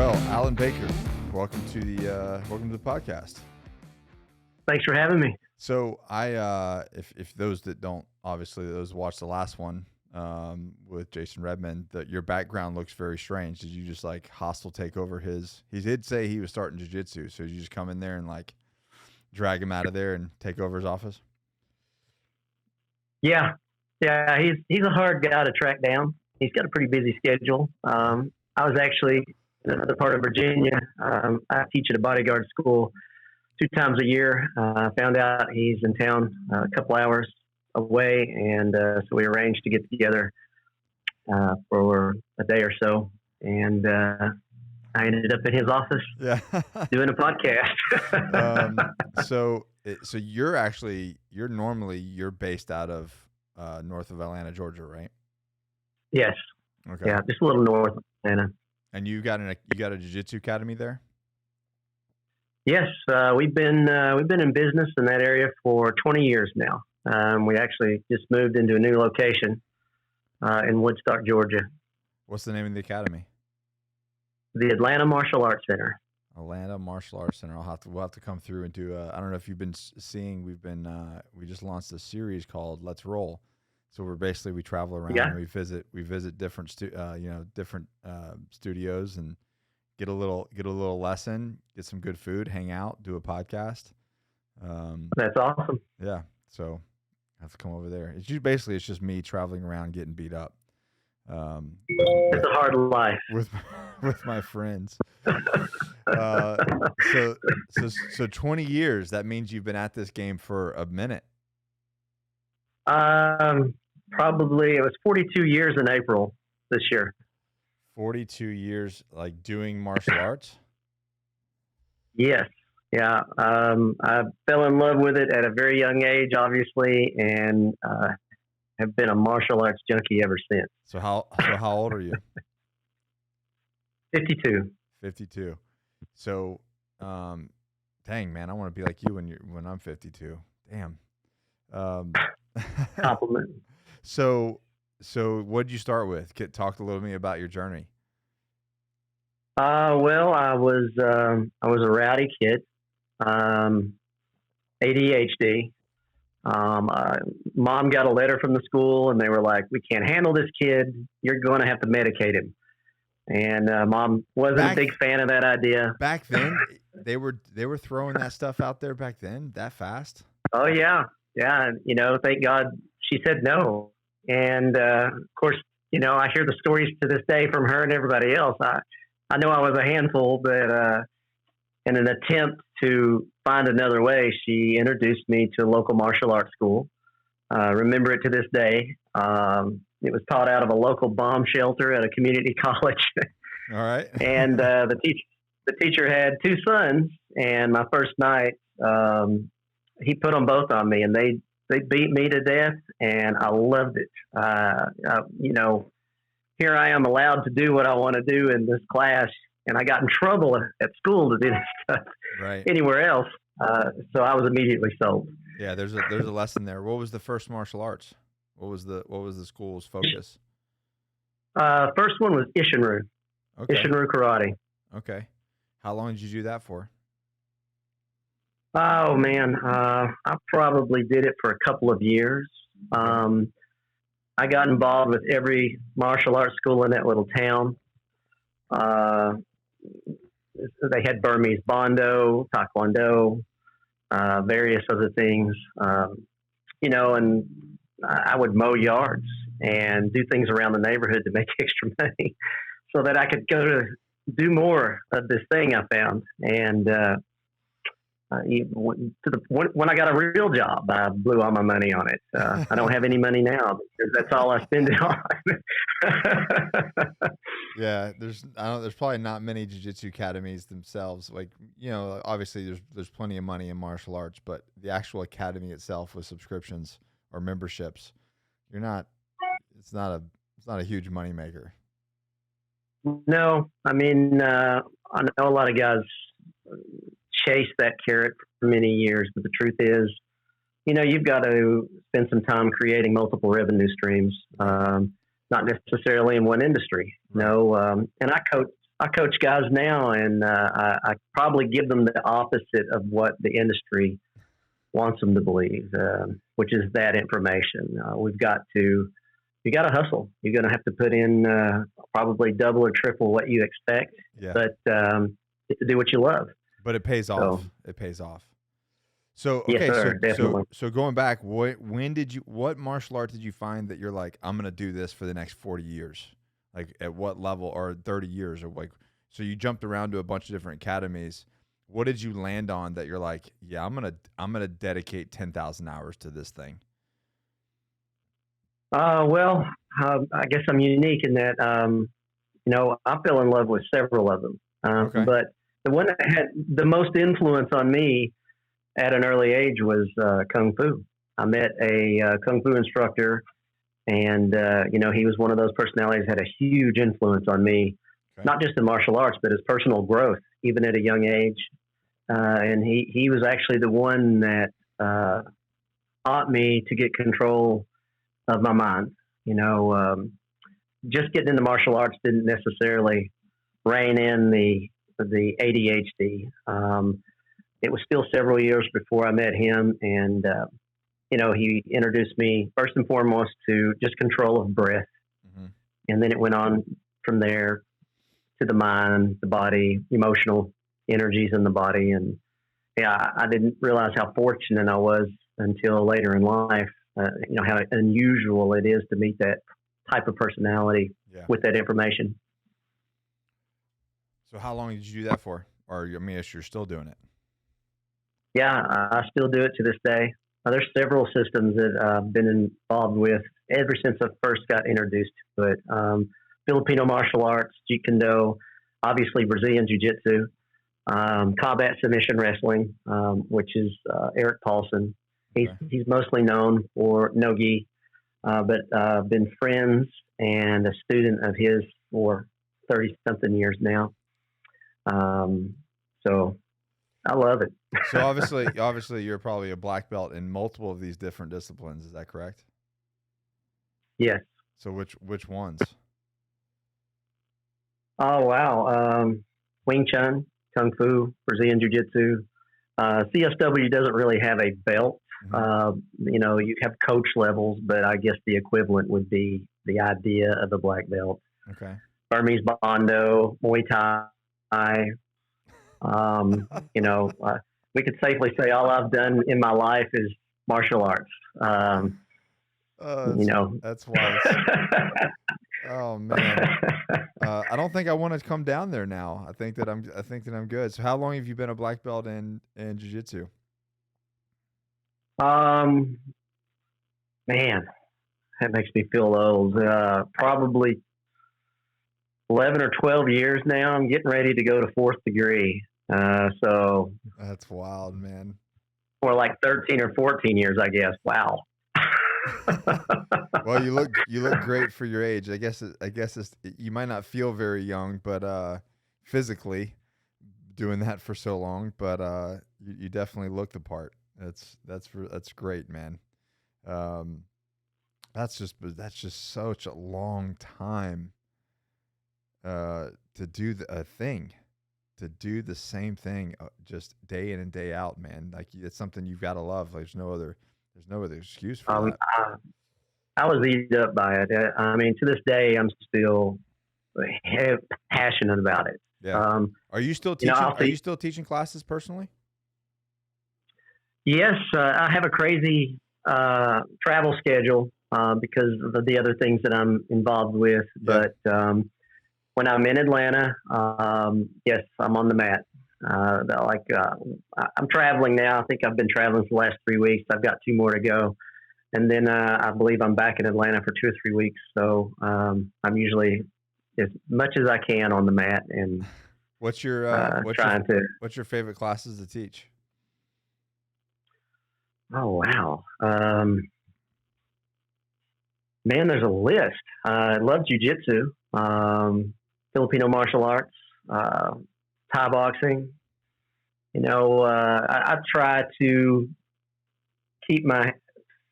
Well, Alan Baker, welcome to the podcast. Thanks for having me. So if those that don't, obviously those watch the last one with Jason Redmond, that your background looks very strange. Did you just like hostile take over his? He did say he was starting jiu-jitsu, so did you just come in there and like drag him out of there and take over his office? Yeah. He's a hard guy to track down. He's got a pretty busy schedule. I was actually in another part of Virginia. I teach at a bodyguard school 2 times a year. I found out he's in town a couple hours away, and so we arranged to get together for a day or so. And I ended up in his office doing a podcast. So you're normally based out of north of Atlanta, Georgia, right? Yes. Okay. Yeah, just a little north of Atlanta. And you got a jiu-jitsu academy there? Yes, we've been in business in that area for 20 years now. We actually just moved into a new location in Woodstock, Georgia. What's the name of the academy? The Atlanta Martial Arts Center. Atlanta Martial Arts Center. We'll have to come through and do. I don't know if you've been seeing. We just launched a series called Let's Roll. So we travel around and we visit different studios and get a little lesson, get some good food, hang out, do a podcast. That's awesome. Yeah. So I have to come over there. It's just me traveling around getting beat up. It's a hard life with my friends. So 20 years, that means you've been at this game for a minute. Probably it was 42 years in April this year. 42 years, like doing martial arts? Yes. Yeah. I fell in love with it at a very young age, obviously, and have been a martial arts junkie ever since. So how old are you? 52. 52. So, dang, man, I want to be like you when I'm 52. Damn. Compliment. So what did you start with? Talk a little to me about your journey. Well, I was a rowdy kid, ADHD. Mom got a letter from the school, and they were like, "We can't handle this kid. You're going to have to medicate him." And Mom wasn't a big fan of that idea. Back then, they were throwing that stuff out there back then, that fast. Oh yeah. Thank God she said no. And of course, I hear the stories to this day from her and everybody else. I know I was a handful, but in an attempt to find another way, she introduced me to a local martial arts school. Remember it to this day. It was taught out of a local bomb shelter at a community college. All right. And the teacher had 2 sons, and my first night, he put them both on me, and they beat me to death, and I loved it. Here I am allowed to do what I want to do in this class, and I got in trouble at school to do this stuff anywhere else. So I was immediately sold. Yeah, there's a lesson there. What was the first martial arts? What was the school's focus? First one was Ishinru. Okay. Ishinru karate. Okay. How long did you do that for? Oh man, I probably did it for a couple of years. I got involved with every martial arts school in that little town. They had Burmese Bondo, Taekwondo, various other things. And I would mow yards and do things around the neighborhood to make extra money so that I could go to do more of this thing I found. And when I got a real job, I blew all my money on it. I don't have any money now because that's all I spend it on. Yeah, there's probably not many jiu-jitsu academies themselves. Like, obviously there's plenty of money in martial arts, but the actual academy itself with subscriptions or memberships, it's not a huge money maker. No, I mean, I know a lot of guys chase that carrot for many years, but the truth is, you've got to spend some time creating multiple revenue streams, not necessarily in one industry. And I I coach guys now, and I probably give them the opposite of what the industry wants them to believe, which is that information. You got to hustle. You're going to have to put in probably double or triple what you expect, Yeah. but to do what you love. But it pays off. It pays off. So okay, yes, sir, definitely. So going back, what martial art did you find that you're like, I'm gonna do this for the next 40 years? Like at what level, or 30 years, or like, so you jumped around to a bunch of different academies. What did you land on that you're like, yeah, I'm gonna dedicate 10,000 hours to this thing? Well, I guess I'm unique in that, I fell in love with several of them. Okay. But the one that had the most influence on me at an early age was Kung Fu. I met a Kung Fu instructor, and, he was one of those personalities that had a huge influence on me, Okay. not just in martial arts, but his personal growth, even at a young age. And he was actually the one that taught me to get control of my mind. Just getting into martial arts didn't necessarily rein in the ADHD. It was still several years before I met him, and he introduced me first and foremost to just control of breath, Mm-hmm. and then it went on from there to the mind, the body, emotional energies in the body, and I didn't realize how fortunate I was until later in life. How unusual it is to meet that type of personality with that information. So how long did you do that for? Or I mean, you're still doing it? Yeah, I still do it to this day. There's several systems that I've been involved with ever since I first got introduced to it. Filipino martial arts, Jeet Kune Do, obviously Brazilian Jiu-Jitsu, combat submission wrestling, which is Eric Paulson. He's mostly known for no-gi, but I've been friends and a student of his for 30-something years now. So I love it. So obviously, you're probably a black belt in multiple of these different disciplines. Is that correct? Yes. So which ones? Oh wow, Wing Chun, Kung Fu, Brazilian Jiu-Jitsu. CSW doesn't really have a belt. Mm-hmm. You have coach levels, but I guess the equivalent would be the idea of a black belt. Okay. Burmese Bondo, Muay Thai. We could safely say all I've done in my life is martial arts. That's wild. Oh man. I don't think I want to come down there now. I think that I'm good. So how long have you been a black belt in jiu-jitsu? Man, that makes me feel old. Probably 11 or 12 years now. I'm getting ready to go to 4th degree. So that's wild, man. Or like 13 or 14 years, I guess. Wow. Well, you look great for your age. I guess you might not feel very young, but physically doing that for so long, but you definitely look the part. That's great, man. That's just such a long time to do a thing. To do the same thing just day in and day out, man. Like it's something you've got to love. There's no other excuse for that. I was eaten up by it. I mean, to this day, I'm still passionate about it. Yeah. Are you still teaching? Are you still teaching classes personally? Yes, I have a crazy travel schedule because of the other things that I'm involved with. Yeah. But when I'm in Atlanta, yes, I'm on the mat. I'm traveling now. I think I've been traveling for the last 3 weeks. I've got 2 more to go. And then I believe I'm back in Atlanta for 2 or 3 weeks. So I'm usually as much as I can on the mat. And what's your favorite classes to teach? Oh, wow. Man, there's a list. I love jiu-jitsu, Filipino martial arts, Thai boxing. I try to keep my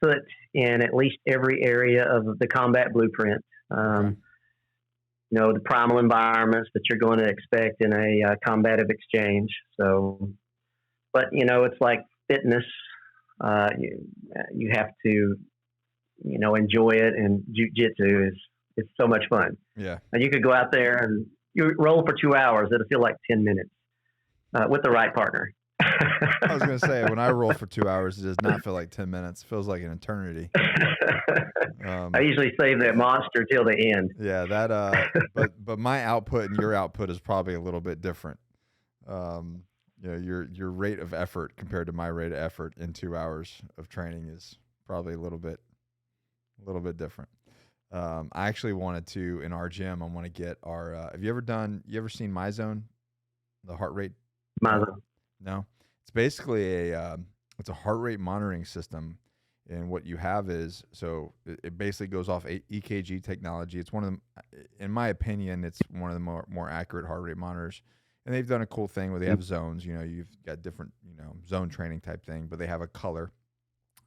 foot in at least every area of the combat blueprint. Okay. the primal environments that you're going to expect in a combative exchange. So, but it's like fitness. You have to, enjoy it, and jiu-jitsu is so much fun. Yeah. And you could go out there and you roll for 2 hours. It'll feel like 10 minutes with the right partner. I was going to say, when I roll for 2 hours, it does not feel like 10 minutes. It feels like an eternity. I usually save that monster till the end. Yeah, but my output and your output is probably a little bit different. Your rate of effort compared to my rate of effort in 2 hours of training is probably a little bit different. I actually wanted to, in our gym, I want to get our, you ever seen MyZone, the heart rate? MyZone. No, it's basically it's a heart rate monitoring system. And what you have is, so it basically goes off EKG technology. It's one of them, in my opinion, it's one of the more accurate heart rate monitors. And they've done a cool thing where they have zones. You've got different, zone training type thing, but they have a color,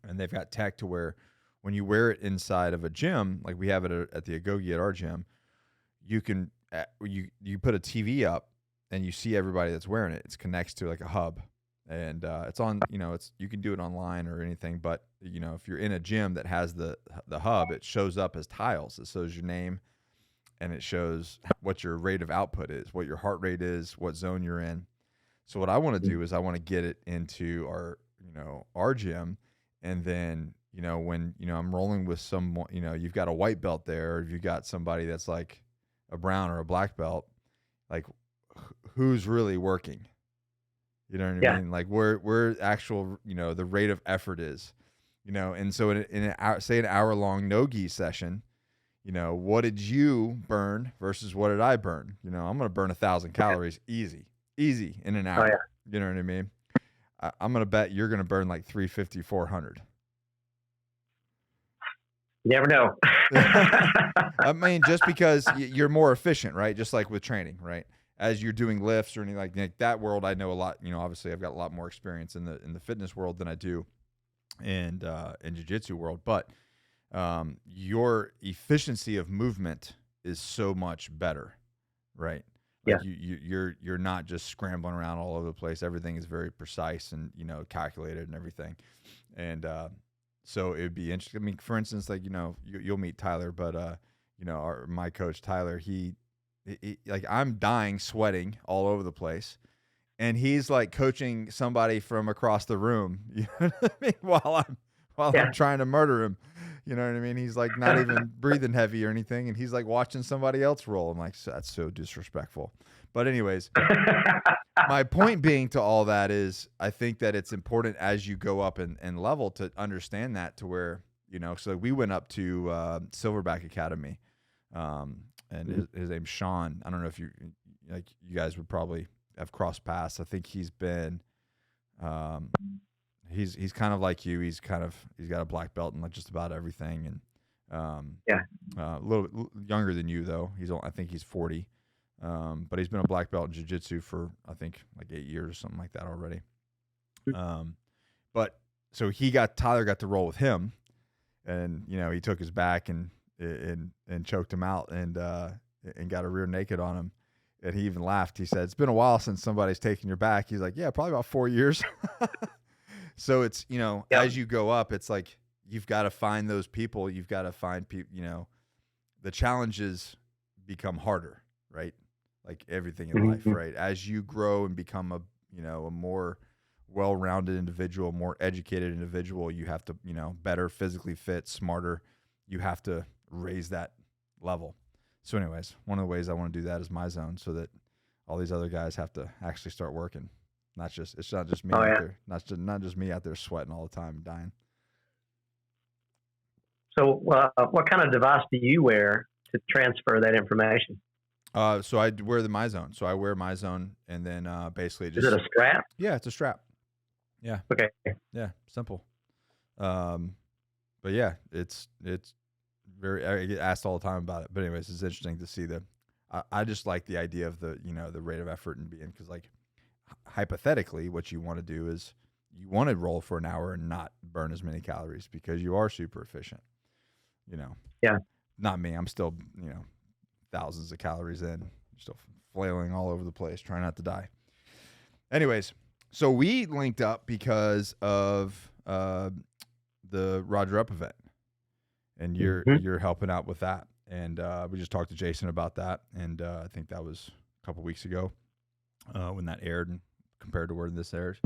and they've got tech to where when you wear it inside of a gym, like we have it at the Agoge at our gym, you can you put a TV up and you see everybody that's wearing it. It connects to like a hub. And it's on, you can do it online or anything, but if you're in a gym that has the hub, it shows up as tiles. It shows your name, and it shows what your rate of output is, what your heart rate is, what zone you're in. So what I want to do is I want to get it into our gym, and then when I'm rolling with someone, you've got a white belt there, or if you've got somebody that's like a brown or a black belt, like who's really working. You know what I mean? Like where actual, the rate of effort is, and so in an hour, say an hour-long no-gi session, what did you burn versus what did I burn? I'm going to burn 1,000 calories easy in an hour. Oh, yeah. You know what I mean? I'm going to bet you're going to burn like 350, 400. You never know. I mean, just because you're more efficient, right? Just like with training, right? As you're doing lifts or anything like that world, I know a lot. Obviously, I've got a lot more experience in the fitness world than I do in jiu-jitsu world. But your efficiency of movement is so much better, right? Like you're not just scrambling around all over the place. Everything is very precise and calculated and everything. And so it would be interesting. I mean, for instance, like you'll meet Tyler, but my coach Tyler, he like I'm dying, sweating all over the place, and he's like coaching somebody from across the room. You know what I mean? While I'm trying to murder him. You know what I mean? He's like not even breathing heavy or anything, and he's like watching somebody else roll. I'm like, that's so disrespectful. But anyways, my point being to all that is, I think that it's important as you go up and level to understand that, to where So we went up to Silverback Academy. And his name's Sean. I don't know if you guys would probably have crossed paths. I think he's been, he's kind of like you. He's got a black belt in like just about everything, and a little bit younger than you though. I think he's 40, but he's been a black belt in jiu-jitsu for I think like 8 years or something like that already. But so Tyler got to roll with him, and he took his back and choked him out and got a rear naked on him. And he even laughed. He said, "It's been a while since somebody's taken your back." He's like, "Yeah, probably about 4 years." So it's, as you go up, it's like, you've got to find those people. You've got to find people, the challenges become harder, right? Like everything in life, right? As you grow and become a more well-rounded individual, more educated individual, you have to, better physically fit, smarter. You have to raise that level. So anyways, one of the ways I want to do that is MyZone, so that all these other guys have to actually start working. It's not just me out there, not just me out there sweating all the time and dying. So what kind of device do you wear to transfer that information? So I wear the MyZone. So I wear MyZone, and then basically just. Is it a strap? Yeah, it's a strap. Yeah. Okay. Yeah, simple. But yeah, it's very. I get asked all the time about it. But anyways, it's interesting to see I just like the idea of the rate of effort and being, because like hypothetically, what you want to do is you want to roll for an hour and not burn as many calories because you are super efficient. Yeah. Not me. I'm still thousands of calories in, still flailing all over the place, trying not to die. Anyways, so we linked up because of the Roger Up event, and you're helping out with that. And we just talked to Jason about that, and I think that was a couple weeks ago when that aired, and compared to where this airs.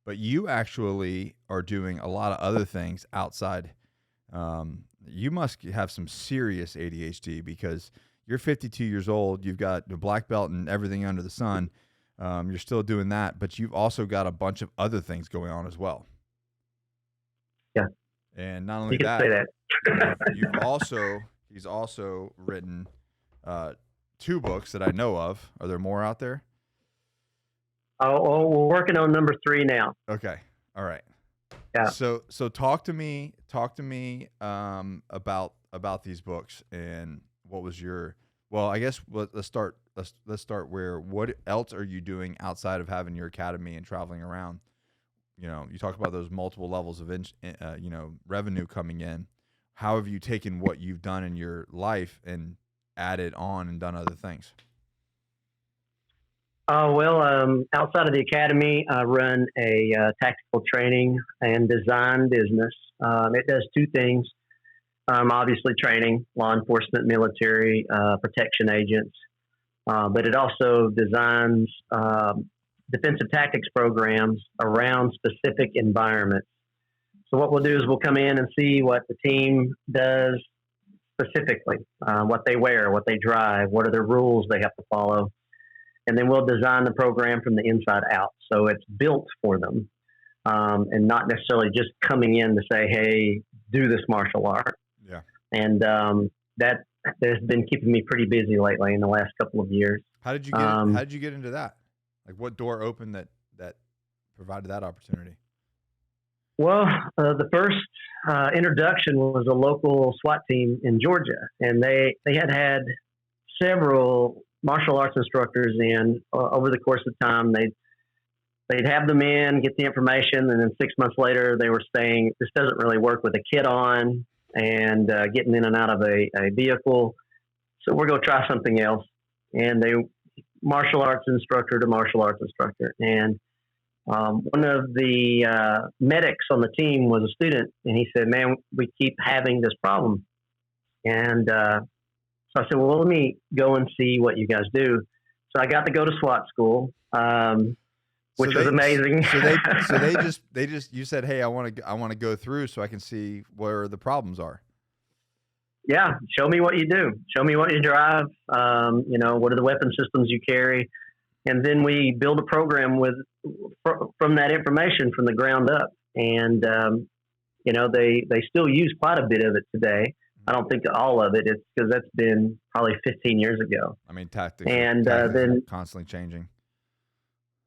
But you actually are doing a lot of other things outside. You must have some serious ADHD because you're 52 years old. You've got the black belt and everything under the sun. You're still doing that, but you've also got a bunch of other things going on as well. Yeah. And not only you can say that. he's also written 2 books that I know of. Are there more out there? Oh, we're working on number 3 now. Okay. All right. Yeah. So talk to me about these books, and what was your, well, I guess let's start where, what else are you doing outside of having your academy and traveling around? You know, you talk about those multiple levels of revenue coming in. How have you taken what you've done in your life and added on and done other things? Outside of the academy, I run a tactical training and design business. It does 2 things. Obviously training law enforcement, military, protection agents, but it also designs defensive tactics programs around specific environments. So what we'll do is we'll come in and see what the team does specifically, what they wear, what they drive, what are the rules they have to follow. And then we'll design the program from the inside out. So it's built for them, and not necessarily just coming in to say, hey, do this martial art. Yeah. And that has been keeping me pretty busy lately in the last couple of years. How did you get into that? Like, what door opened that provided that opportunity? Well, the first introduction was a local SWAT team in Georgia, and they had several martial arts instructors in over the course of time. They'd have them in, get the information, and then 6 months later they were saying, this doesn't really work with a kit on and getting in and out of a vehicle, so we're going to try something else. And they martial arts instructor to martial arts instructor, and one of the medics on the team was a student, and he said, man, we keep having this problem. And so I said, well, let me go and see what you guys do. So I got to go to SWAT school, which was amazing. So they just you said, hey, I want to go through so I can see where the problems are. Yeah, show me what you do. Show me what you drive. What are the weapon systems you carry, and then we build a program from that information from the ground up. And they still use quite a bit of it today. I don't think all of it. It's because that's been probably 15 years ago. I mean, tactics then constantly changing.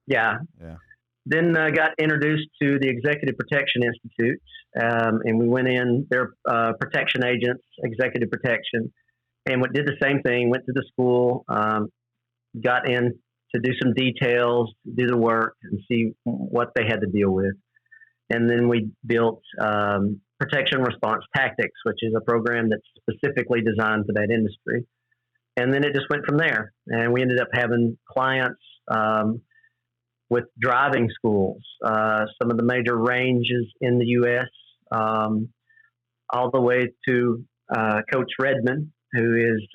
Yeah. Yeah. Then got introduced to the Executive Protection Institute, and we went in. They're protection agents, executive protection, and did the same thing. Went to the school, got in to do some details, do the work, and see what they had to deal with. And then we built Protection Response Tactics, which is a program that's specifically designed for that industry. And then it just went from there. And we ended up having clients with driving schools, some of the major ranges in the U.S., all the way to Coach Redmond, who is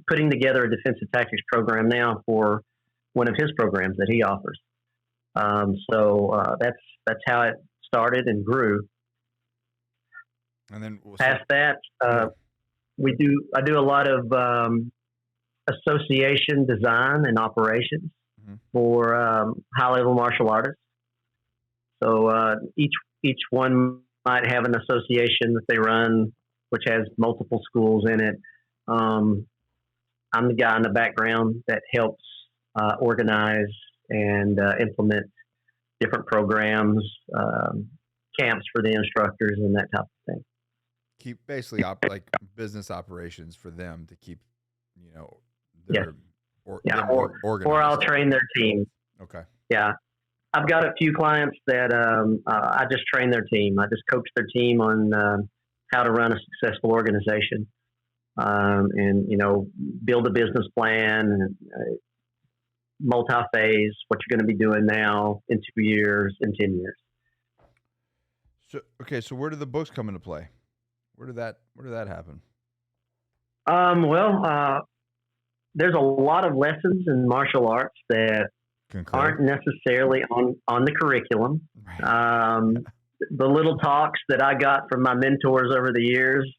putting together a defensive tactics program now for one of his programs that he offers. So that's how it started and grew. And then past that, I do a lot of association design and operations for high-level martial artists. So each one might have an association that they run, which has multiple schools in it. I'm the guy in the background that helps organize and implement different programs, camps for the instructors, and that type of thing. Keep basically like business operations for them to keep, organized. Or I'll train their team. Okay. Yeah. I've got a few clients that I just train their team. I just coach their team on how to run a successful organization. and, build a business plan, multi-phase, what you're going to be doing now in 2 years, in 10 years. So where did the books come into play? Where did that happen? There's a lot of lessons in martial arts that aren't necessarily on the curriculum. Right. The little talks that I got from my mentors over the years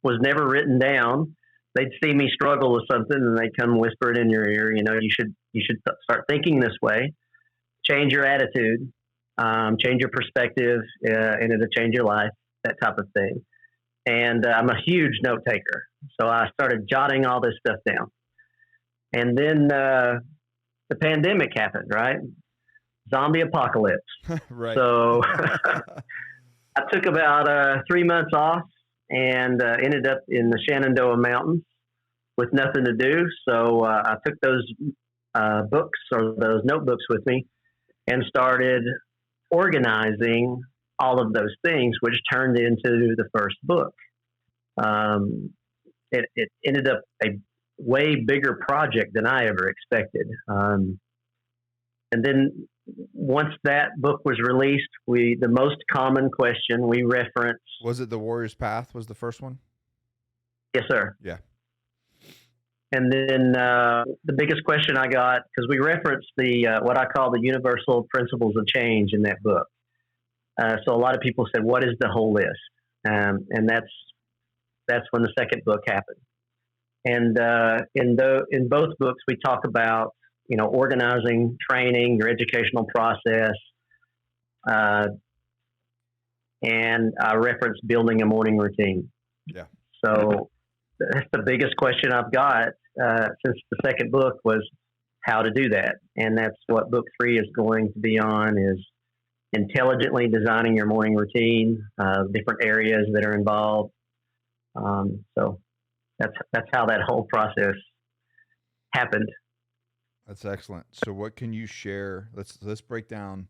was never written down. They'd see me struggle with something and they'd come whisper it in your ear. You should start thinking this way, change your attitude, change your perspective, and it'll change your life, that type of thing. And I'm a huge note taker. So I started jotting all this stuff down. And then the pandemic happened, right? Zombie apocalypse. Right. So I took about 3 months off and ended up in the Shenandoah Mountains with nothing to do. So I took those books or those notebooks with me and started organizing all of those things, which turned into the first book. It ended up a way bigger project than I ever expected. And then once that book was released, the most common question we referenced. Was it The Warrior's Path was the first one? Yes, sir. Yeah. And then the biggest question I got, because we referenced what I call the universal principles of change in that book. So a lot of people said, what is the whole list? And that's when the second book happened. And in both books, we talk about, organizing, training, your educational process. And I reference building a morning routine. Yeah. So that's the biggest question I've got since the second book was how to do that. And that's what book 3 is going to be on, is intelligently designing your morning routine, different areas that are involved. So that's how that whole process happened. That's excellent. So what can you share? Let's break down.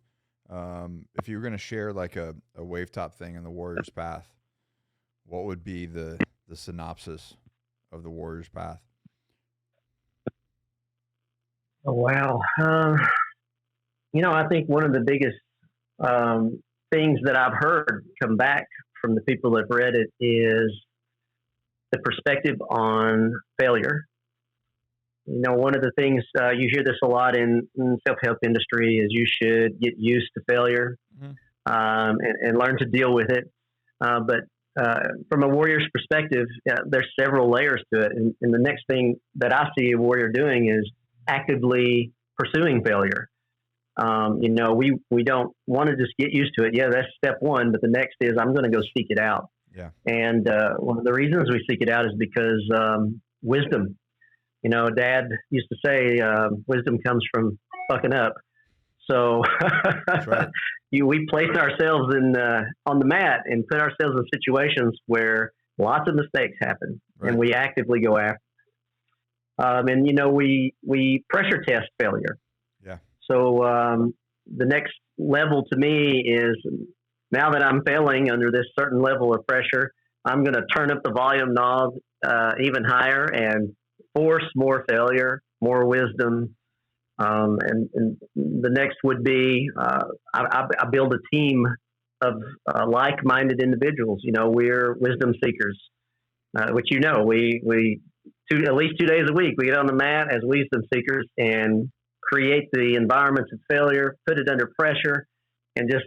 If you were going to share like a wave top thing in the Warrior's Path, what would be the synopsis of the Warrior's Path? Oh, wow. I think one of the biggest things that I've heard come back from the people that have read it is the perspective on failure. One of the things you hear this a lot in self-help industry is you should get used to failure, and learn to deal with it. But from a warrior's perspective, there's several layers to it. And the next thing that I see a warrior doing is actively pursuing failure. We don't want to just get used to it. Yeah, that's step one. But the next is I'm going to go seek it out. Yeah. And one of the reasons we seek it out is because wisdom. Dad used to say wisdom comes from fucking up. So that's right. We place ourselves on the mat and put ourselves in situations where lots of mistakes happen, right, and we actively go after. We pressure test failure. Yeah. So the next level to me is, now that I'm failing under this certain level of pressure, I'm going to turn up the volume knob even higher and force more failure, more wisdom. And the next would be I build a team of like-minded individuals. We're wisdom seekers, which we at least 2 days a week we get on the mat as wisdom seekers and create the environments of failure, put it under pressure, and just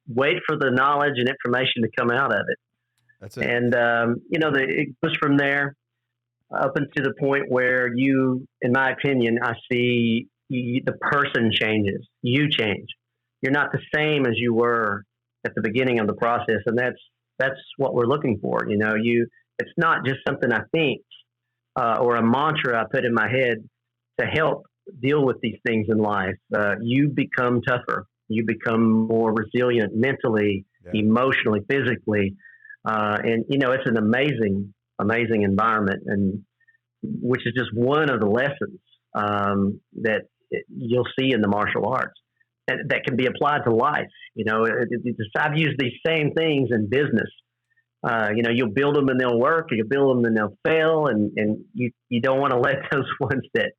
wait for the knowledge and information to come out of it. That's it. And it goes from there up into the point where you, in my opinion, I see the person changes. You change. You're not the same as you were at the beginning of the process, and that's what we're looking for. It's not just something I think or a mantra I put in my head to help deal with these things in life. You become tougher. You become more resilient mentally, emotionally, physically, and it's an amazing environment, and which is just one of the lessons that you'll see in the martial arts that can be applied to life. I've used these same things in business. You'll build them and they'll work, or you'll build them and they'll fail, and you don't want to let those ones that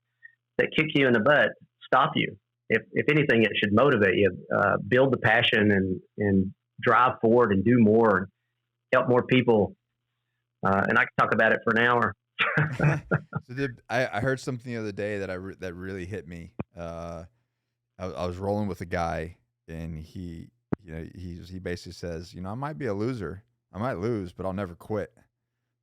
kick you in the butt stop you. If anything, it should motivate you. Build the passion and drive forward and do more, and help more people. And I can talk about it for an hour. I heard something the other day that really hit me. I was rolling with a guy, and he basically says, I might be a loser. I might lose, but I'll never quit.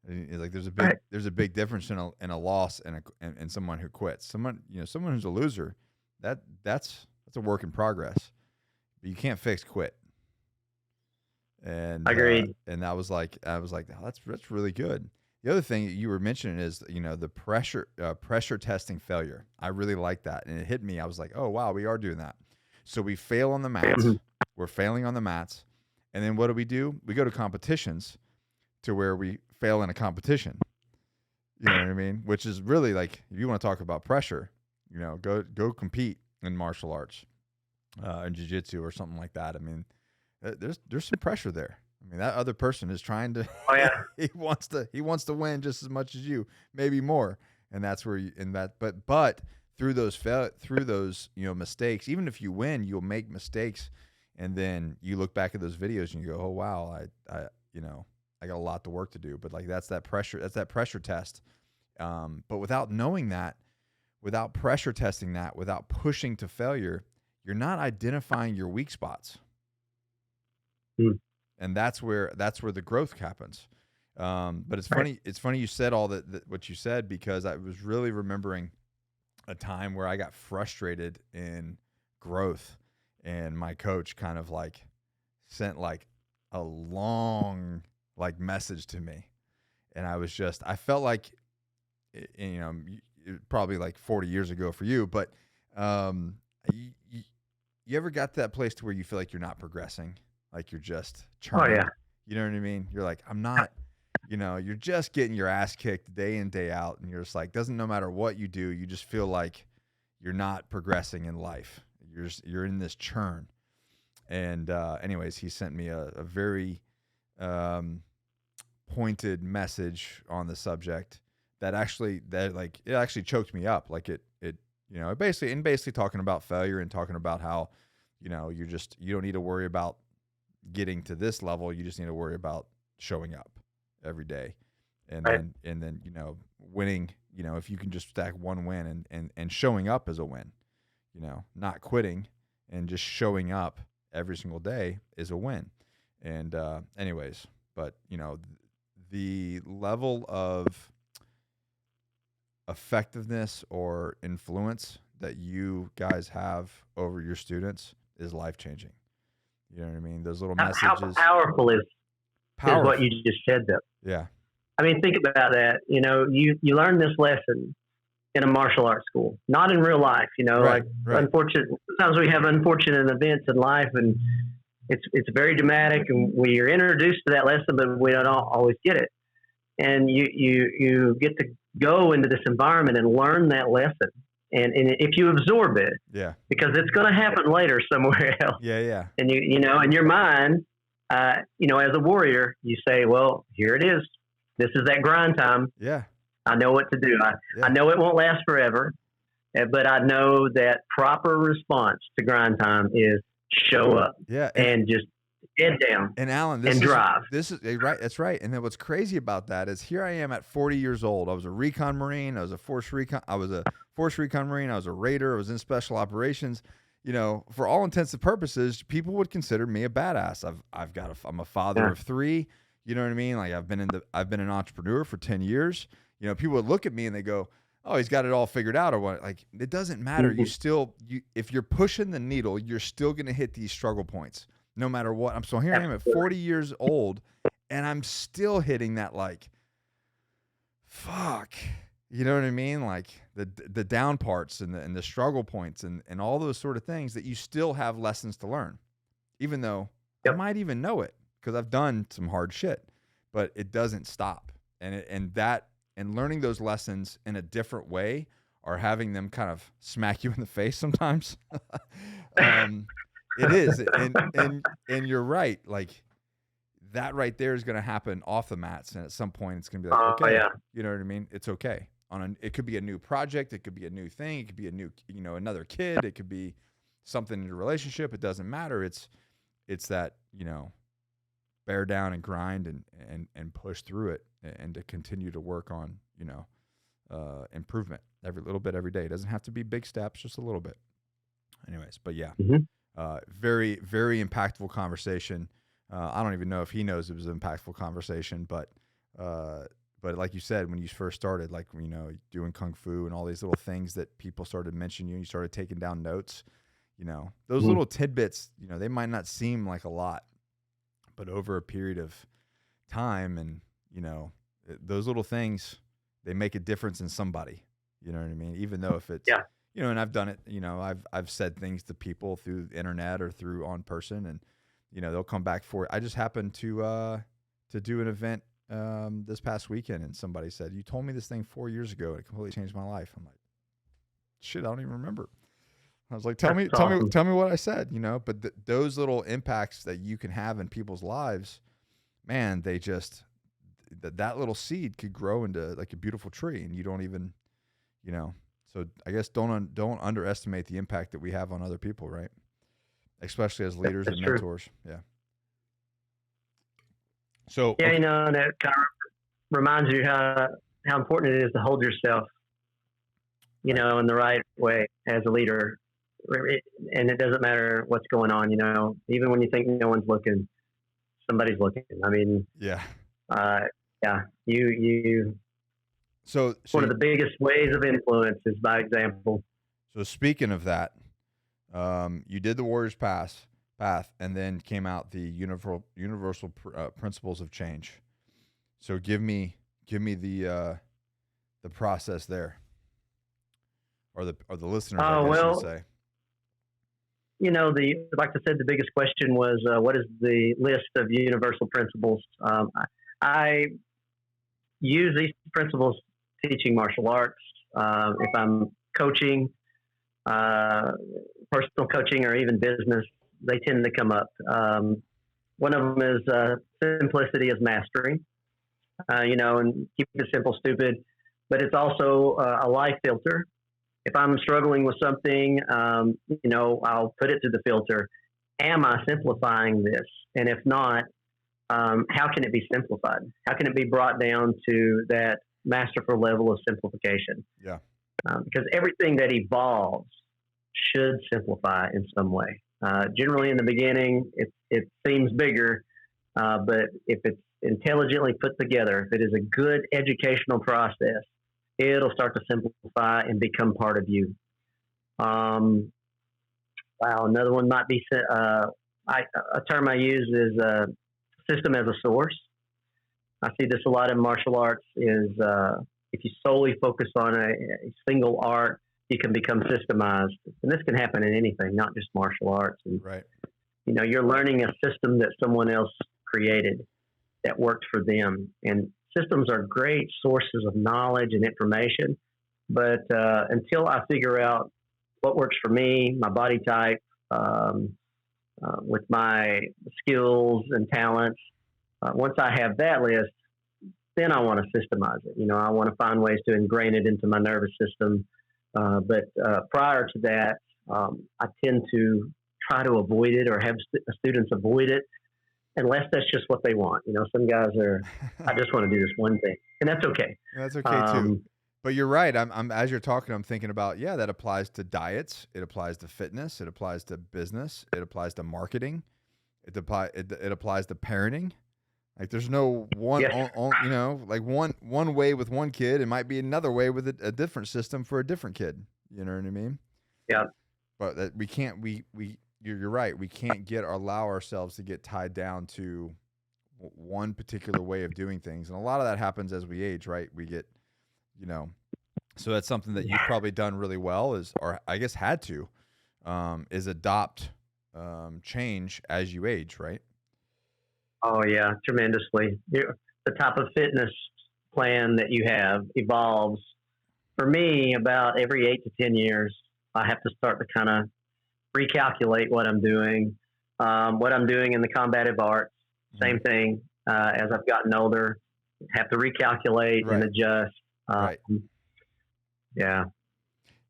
And he's like, there's a big difference in a loss and someone who quits. Someone who's a loser, that's a work in progress, but you can't fix quit. And agreed. And I was like, oh, that's really good. The other thing you were mentioning is, the pressure testing failure. I really like that, and it hit me. I was like, oh wow, we are doing that. So we fail on the mats. We're failing on the mats. And then what do? We go to competitions to where we fail in a competition. You know what I mean? Which is really like, if you want to talk about pressure, go compete in martial arts, in jiu-jitsu or something like that. I mean, there's some pressure there. I mean, that other person is trying to. Oh yeah. he wants to win just as much as you, maybe more. And that's where but through those mistakes, even if you win, you'll make mistakes. And then you look back at those videos and you go, oh wow, I got a lot to work to do. But like, that's that pressure test. But without knowing that, without pressure testing that, without pushing to failure, you're not identifying your weak spots. And that's where the growth happens. But it's funny. It's funny you said all that what you said, because I was really remembering a time where I got frustrated in growth. And my coach kind of like sent like a long message to me. And I felt like, probably like 40 years ago for you, but you ever got to that place to where you feel like you're not progressing? Like you're just churning? Oh, yeah. You know what I mean? You're like, I'm not, you're just getting your ass kicked day in, day out. And you're just like, no matter what you do, you just feel like you're not progressing in life. You're in this churn. And anyways, he sent me a very pointed message on the subject that actually choked me up. Like it basically talking about failure and talking about how, you don't need to worry about getting to this level. You just need to worry about showing up every day. And then winning, if you can just stack one win and showing up as a win. Not quitting and just showing up every single day is a win. And anyways, but the level of effectiveness or influence that you guys have over your students is life-changing. You know what I mean? Those little messages. How powerful is what you just said, though. Yeah. I mean, think about that. You learn this lesson in a martial arts school, not in real life. Right. Unfortunate. Sometimes we have unfortunate events in life, and it's very dramatic, and we are introduced to that lesson, but we don't always get it. And you get to go into this environment and learn that lesson, and if you absorb it, yeah, because it's going to happen later somewhere else. Yeah. And in your mind, as a warrior, you say, well, here it is. This is that grind time. Yeah. I know what to do. I know it won't last forever, but I know that proper response to grind time is show up. Yeah. And just head down. And Alan, drive. This is right. That's right. And then what's crazy about that is here I am at 40 years old. I was a recon Marine. I was a force recon Marine. I was a Raider. I was in special operations. For all intents and purposes, people would consider me a badass. I'm a father of 3. You know what I mean? Like I've been an entrepreneur for 10 years. People would look at me and they go, oh, he's got it all figured out or what. Like, it doesn't matter. Mm-hmm. If you're pushing the needle, you're still going to hit these struggle points no matter what. So here I am at 40 years old and I'm still hitting that, like, fuck, you know what I mean? Like the down parts and the struggle points and all those sort of things that you still have lessons to learn, even though I might even know it because I've done some hard shit, but it doesn't stop. And learning those lessons in a different way or having them kind of smack you in the face sometimes. It is. And you're right. Like that right there is going to happen off the mats. And at some point it's going to be like, Oh, okay, yeah. you know what I mean? It's okay. It could be a new project. It could be a new thing. It could be a new, another kid. It could be something in a relationship. It doesn't matter. It's that, bear down and grind and push through it, and to continue to work on, improvement every little bit every day. It doesn't have to be big steps, just a little bit. Anyways, but yeah, very, very impactful conversation. I don't even know if he knows it was an impactful conversation, but like you said, when you first started, like, doing Kung Fu and all these little things that people started mentioning you, and you started taking down notes, those little tidbits, they might not seem like a lot, but over a period of time and, those little things, they make a difference in somebody, you know what I mean? Even though if it's, and I've done it, I've said things to people through the internet or through on person, and, they'll come back for it. I just happened to do an event this past weekend, and somebody said, "You told me this thing 4 years ago, and it completely changed my life." I'm like, shit, I don't even remember. I was like, tell me what I said, but those little impacts that you can have in people's lives, man, they just, that little seed could grow into like a beautiful tree, and you don't even, so I guess don't underestimate the impact that we have on other people, right? Especially as leaders and mentors. True. Yeah. So, yeah, okay. That kind of reminds you how important it is to hold yourself, in the right way as a leader. And it doesn't matter what's going on, even when you think no one's looking, somebody's looking. I mean, yeah. So one of the biggest ways of influence is by example. So speaking of that, you did the Warrior's Path, and then came out the universal principles of change. So give me the process there, or the listeners, I guess you say. Like I said, the biggest question was, what is the list of universal principles? I use these principles teaching martial arts. If I'm coaching, personal coaching, or even business, they tend to come up. One of them is simplicity is mastery, and keep it simple, stupid. But it's also a life filter. If I'm struggling with something, I'll put it through the filter. Am I simplifying this? And if not, how can it be simplified? How can it be brought down to that masterful level of simplification? Yeah. Because everything that evolves should simplify in some way. Generally, in the beginning, it seems bigger, but if it's intelligently put together, if it is a good educational process, it'll start to simplify and become part of you. Another one might be a term I use is system as a source. I see this a lot in martial arts. Is if you solely focus on a single art, you can become systemized, and this can happen in anything, not just martial arts. And, right. You're learning a system that someone else created that worked for them, and systems are great sources of knowledge and information, but until I figure out what works for me, my body type, with my skills and talents, once I have that list, then I want to systemize it. I want to find ways to ingrain it into my nervous system. But prior to that, I tend to try to avoid it, or have students avoid it, unless that's just what they want. Some guys are, I just want to do this one thing, and that's okay. That's okay too. But you're right. I'm as you're talking, I'm thinking about, that applies to diets. It applies to fitness. It applies to business. It applies to marketing. It applies to parenting. Like there's no one, like one way with one kid. It might be another way with a different system for a different kid. You know what I mean? Yeah. But that we can't. You're right. We can't allow ourselves to get tied down to one particular way of doing things, and a lot of that happens as we age. Right? We get, So that's something that you've probably done really well, or I guess had to, is adopt change as you age. Right? Oh yeah, tremendously. The type of fitness plan that you have evolves. For me, about every 8 to 10 years, I have to start to kind of recalculate what I'm doing in the combative arts. Same thing. as I've gotten older, have to recalculate and adjust. Right. Yeah.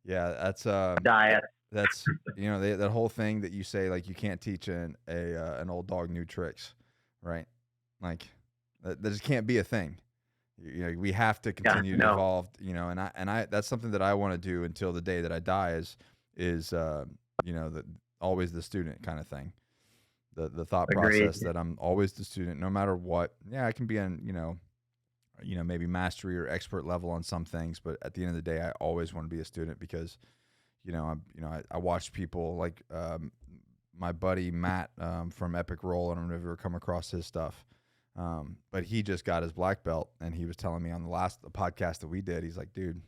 Yeah. That's, Diet. that's, that whole thing that you say, like, you can't teach an old dog new tricks, right? Like that just can't be a thing. We have to continue to evolve, and I, that's something that I want to do until the day that I die is always the student kind of thing. The thought process that I'm always the student, no matter what. Yeah, I can be on, maybe mastery or expert level on some things, but at the end of the day, I always want to be a student because, I watch people like my buddy Matt from Epic Roll. I don't know if you've ever come across his stuff, but he just got his black belt, and he was telling me on the podcast that we did, he's like, dude,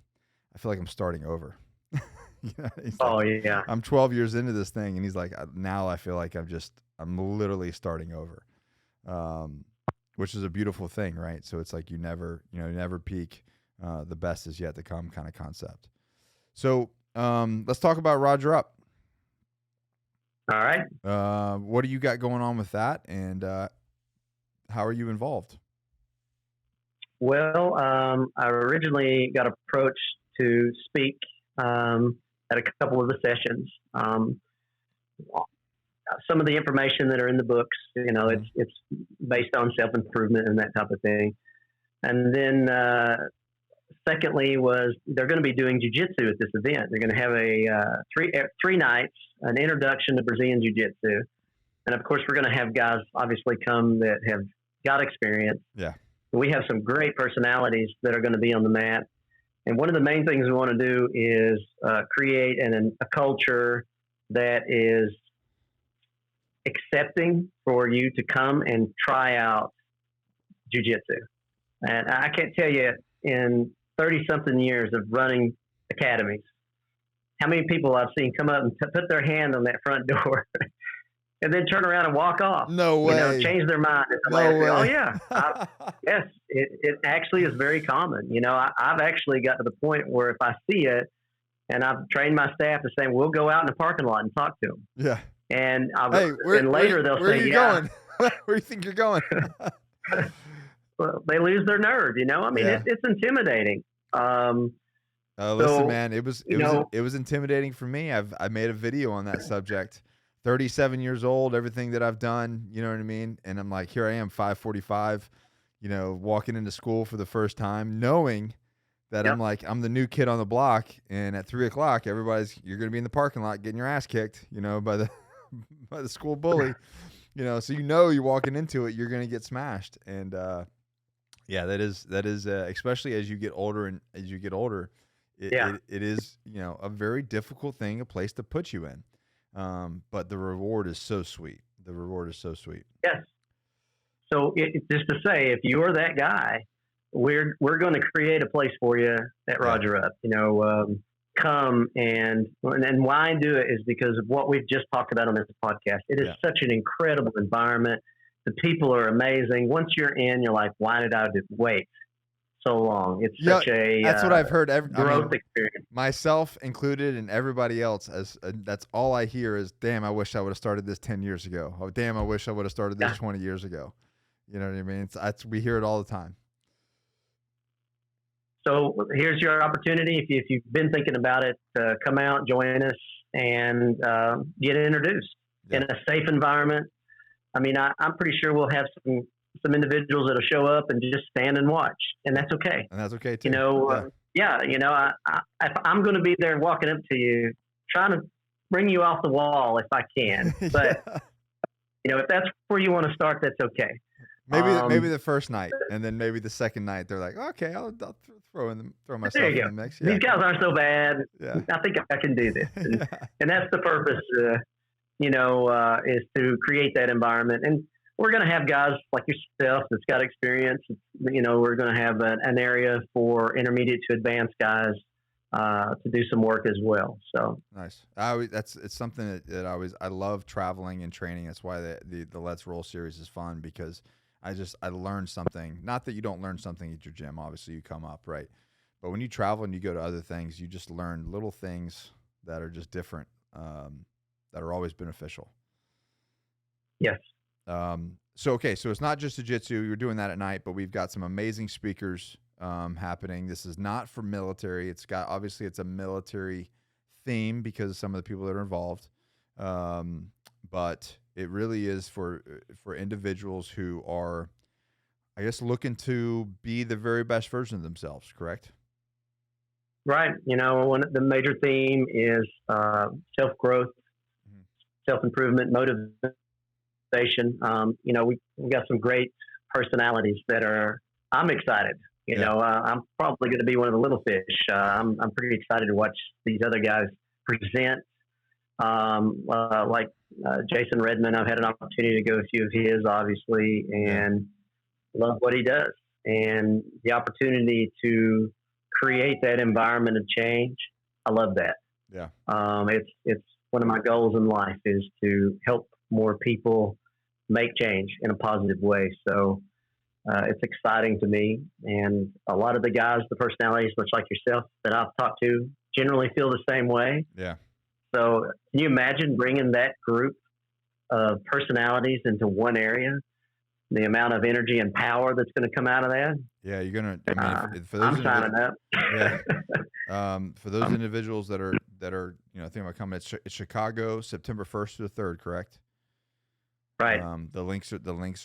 I feel like I'm starting over. Yeah. I'm 12 years into this thing, and he's like, now I feel like I'm literally starting over, which is a beautiful thing, right? So it's like you never peak. The best is yet to come kind of concept. So let's talk about Roger Up. All right. What do you got going on with that, and how are you involved? Well, I originally got approached to speak at a couple of the sessions. Some of the information that are in the books, it's based on self-improvement and that type of thing. And then secondly was they're going to be doing jiu-jitsu at this event. They're going to have a three nights, an introduction to Brazilian jiu-jitsu. And of course, we're going to have guys obviously come that have got experience. Yeah. We have some great personalities that are going to be on the mat. And one of the main things we want to do is create a culture that is accepting for you to come and try out jiu-jitsu. And I can't tell you, in 30-something years of running academies, how many people I've seen come up and put their hand on that front door and then turn around and walk off. No way. Change their mind. No way. Oh, yeah. Yes, it actually is very common. I've actually got to the point where if I see it, and I've trained my staff to say, we'll go out in the parking lot and talk to them. Yeah. And later they'll say, where are you going? Where do you think you're going? Well, they lose their nerve, it's intimidating. Listen, man, it was intimidating for me. I made a video on that subject. 37 years old, everything that I've done, you know what I mean? And I'm like, here I am, 5:45, walking into school for the first time, knowing that I'm the new kid on the block. And at 3:00, you're going to be in the parking lot getting your ass kicked, by the school bully, so you're walking into it, you're going to get smashed. And, that is especially as you get older it is, a very difficult thing, a place to put you in. But the reward is so sweet. Yes. So just to say, if you're that guy, we're going to create a place for you at Roger Up. Come and why I do it is because of what we've just talked about on this podcast. It is such an incredible environment. The people are amazing. Once you're in, you're like, why did I wait so long? It's such a that's what I've heard. Growth experience, myself included, and everybody else. That's all I hear is, "Damn, I wish I would have started this 10 years ago." Oh, damn, I wish I would have started this 20 years ago. You know what I mean? We hear it all the time. So here's your opportunity. If you've been thinking about it, come out, join us, and get introduced in a safe environment. I mean, I'm pretty sure we'll have some individuals that'll show up and just stand and watch, and that's okay. And that's okay too. If I'm going to be there walking up to you, trying to bring you off the wall if I can. But if that's where you want to start, that's okay. Maybe the first night, and then maybe the second night they're like, okay, I'll throw myself in the mix. Yeah. These guys aren't so bad. Yeah. I think I can do this, and that's the purpose. Is to create that environment, and we're going to have guys like yourself that's got experience. We're going to have an area for intermediate to advanced guys to do some work as well. So nice. It's something that I love traveling and training. That's why the Let's Roll series is fun, because I learned something. Not that you don't learn something at your gym. Obviously, you come up, right? But when you travel and you go to other things, you just learn little things that are just different, that are always beneficial. Yes. So it's not just jiu-jitsu. You're doing that at night, but we've got some amazing speakers happening. This is not for military. It's a military theme because of some of the people that are involved. But it really is for individuals who are, I guess, looking to be the very best version of themselves, correct? Right. The major theme is self-growth, self-improvement, motivation. We've got some great personalities I'm excited. I'm probably going to be one of the little fish. I'm pretty excited to watch these other guys present. Like Jason Redmond, I've had an opportunity to go to a few of his, obviously, and love what he does. And the opportunity to create that environment of change, I love that. Yeah. It's one of my goals in life is to help more people make change in a positive way. So it's exciting to me. And a lot of the guys, the personalities, much like yourself, that I've talked to generally feel the same way. Yeah. So can you imagine bringing that group of personalities into one area? The amount of energy and power that's going to come out of that. Yeah, you're gonna. For those I'm signing up. Yeah. For those individuals that are thinking about coming, it's Chicago, September 1st to the 3rd, correct? Right. The links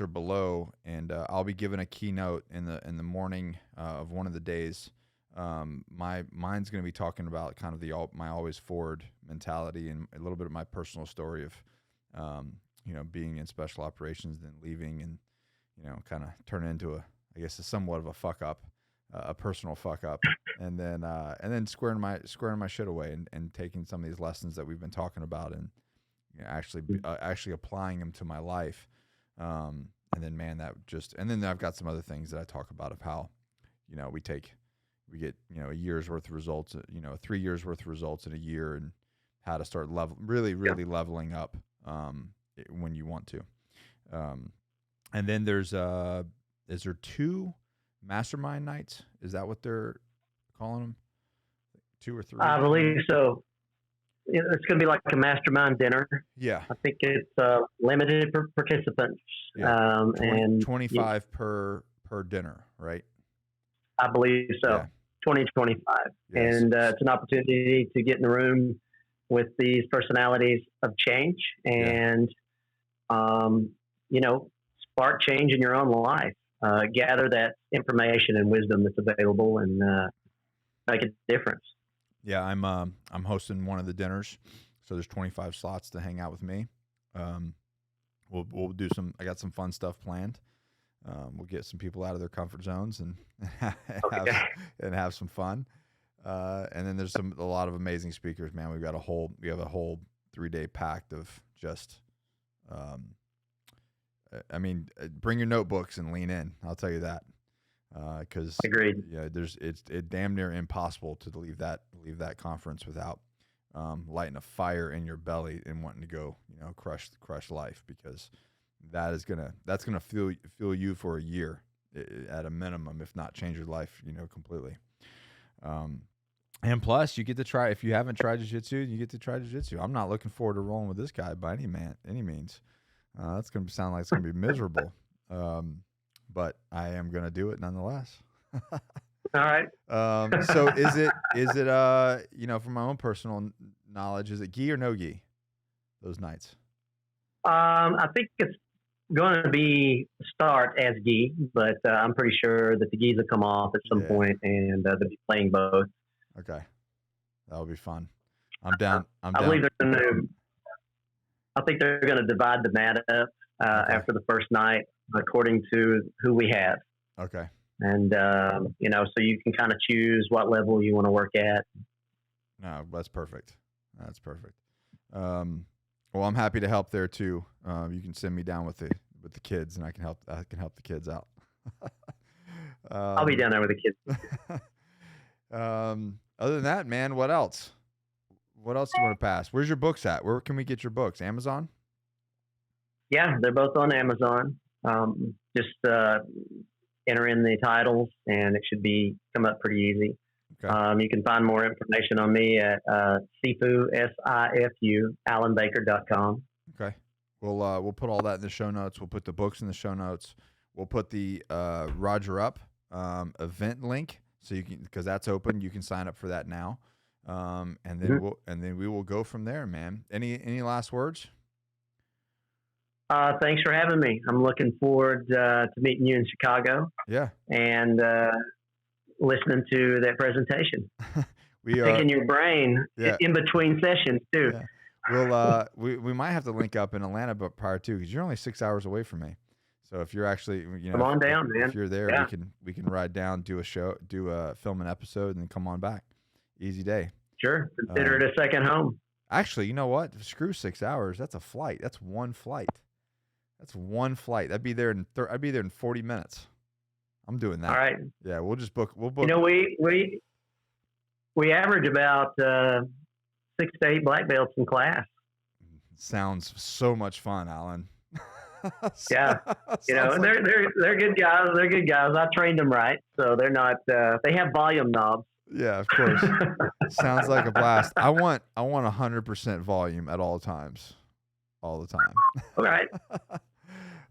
are below, and I'll be giving a keynote in the morning of one of the days. Mine's going to be talking about kind of my always forward mentality and a little bit of my personal story of being in special operations, then leaving and kind of turn into a somewhat of a fuck up, a personal fuck up, and then squaring my shit away and taking some of these lessons that we've been talking about and actually applying them to my life. And then then I've got some other things that I talk about of how we get a year's worth of results, 3 years worth of results in a year, and how to start really leveling up when you want to. And then is there 2 mastermind nights? Is that what they're calling them? 2 or 3? I believe so. It's going to be like a mastermind dinner. Yeah. I think it's limited for participants. Yeah. And 25 per dinner, right? I believe so. Yeah. 20-25. Yes. And it's an opportunity to get in the room with these personalities of change and, spark change in your own life. Gather that information and wisdom that's available and make a difference. Yeah, I'm hosting one of the dinners, so there's 25 slots to hang out with me. We'll do I got some fun stuff planned. We'll get some people out of their comfort zones and have some fun. And then there's a lot of amazing speakers, man. We have a whole 3-day packed of just, bring your notebooks and lean in. I'll tell you that. Because agreed. Yeah, it's damn near impossible to leave that conference without lighting a fire in your belly and wanting to go, crush life, because that's gonna fuel you for a year at a minimum, if not change your life, completely. And plus, you get to try, if you haven't tried jiu-jitsu, you get to try jiu-jitsu. I'm not looking forward to rolling with this guy by any means. That's gonna sound like it's gonna be miserable. But I am going to do it nonetheless. All right. So is it, from my own personal knowledge, is it gi or no gi those nights? I think it's going to be start as gi, but I'm pretty sure that the gis will come off at some point and they'll be playing both. Okay. That'll be fun. I'm down. I think they're going to divide the mat up after the first night, according to who we have. Okay. And, so you can kind of choose what level you want to work at. No, that's perfect. That's perfect. Well, I'm happy to help there too. You can send me down with the kids, and I can help the kids out. I'll be down there with the kids. Other than that, man, what else? What else do you want to pass? Where's your books at? Where can we get your books? Amazon? Yeah, they're both on Amazon. Just enter in the titles, and it should come up pretty easy. Okay. You can find more information on me at Sifu, SIFU, AlanBaker.com. Okay. We'll put all that in the show notes. We'll put the books in the show notes. We'll put the Roger Up event link, so you can, because that's open. You can sign up for that now, and then we will go from there, man. Any last words? Thanks for having me. I'm looking forward to meeting you in Chicago. Yeah, and listening to that presentation. We are picking your brain in between sessions too. Yeah. We might have to link up in Atlanta, but prior to, because you're only 6 hours away from me. So if you're actually, come on down, man. If you're there, we can ride down, do film an episode, and then come on back. Easy day. Sure. Consider it a second home. Actually, you know what? Screw 6 hours. That's a flight. That's one flight. I'd be there in 40 minutes. I'm doing that. All right. Yeah, we'll book. You know, we average about 6 to 8 black belts in class. Sounds so much fun, Alan. Yeah, you know, and they're good guys. They're good guys. I trained them right, so they're not. They have volume knobs. Yeah, of course. Sounds like a blast. I want 100% volume at all times, all the time. All right.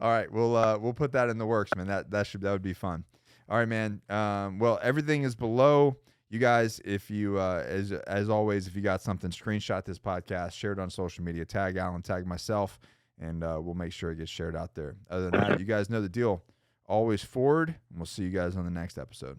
All right, we'll put that in the works, man. That would be fun. All right, man. Well, everything is below. You guys, if you as always, if you got something, screenshot this podcast, share it on social media, tag Alan, tag myself, and we'll make sure it gets shared out there. Other than that, you guys know the deal. Always forward, and we'll see you guys on the next episode.